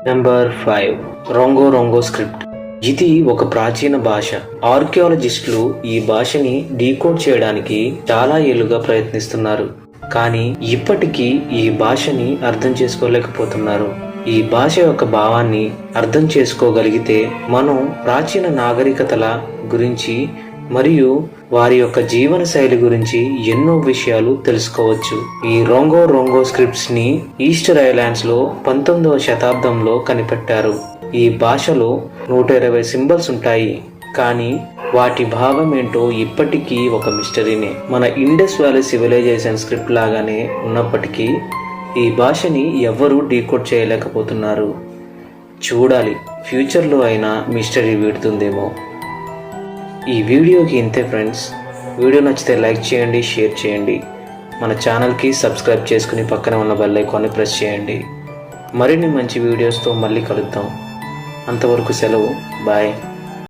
Number 5 రొంగో రొంగో script. ఇది ఒక ప్రాచీన భాష. ఆర్కియాలజిస్టులు ఈ భాషని డీకోడ్ చేయడానికి చాలా ఏళ్లుగా ప్రయత్నిస్తున్నారు, కానీ ఇప్పటికీ ఈ భాషని అర్థం చేసుకోలేకపోతున్నారు. ఈ భాష యొక్క భావాన్ని అర్థం చేసుకోగలిగితే మనం ప్రాచీన నాగరికతల గురించి మరియు వారి యొక్క జీవన శైలి గురించి ఎన్నో విషయాలు తెలుసుకోవచ్చు. ఈ రొంగో రొంగో స్క్రిప్ట్స్ ని ఈస్టర్ ఐలాండ్స్ లో 19వ శతాబ్దంలో కనిపెట్టారు. ఈ భాషలో 120 సింబల్స్ ఉంటాయి, కానీ వాటి భావం ఏంటో ఇప్పటికీ ఒక మిస్టరీనే. మన ఇండస్ వ్యాలీ సివిలైజేషన్ స్క్రిప్ట్ లాగానే ఉన్నప్పటికీ ఈ భాషని ఎవ్వరూ డీకోడ్ చేయలేకపోతున్నారు. చూడాలి, ఫ్యూచర్లో అయినా మిస్టరీ వీడుతుందేమో. ఈ వీడియోకి ఇంతే ఫ్రెండ్స్. వీడియో నచ్చితే లైక్ చేయండి, షేర్ చేయండి. మన ఛానల్కి సబ్స్క్రైబ్ చేసుకుని పక్కన ఉన్న బెల్ ఐకాన్ని ప్రెస్ చేయండి. మరిన్ని మంచి వీడియోస్తో మళ్ళీ కలుద్దాం. అంతవరకు సెలవు. బాయ్.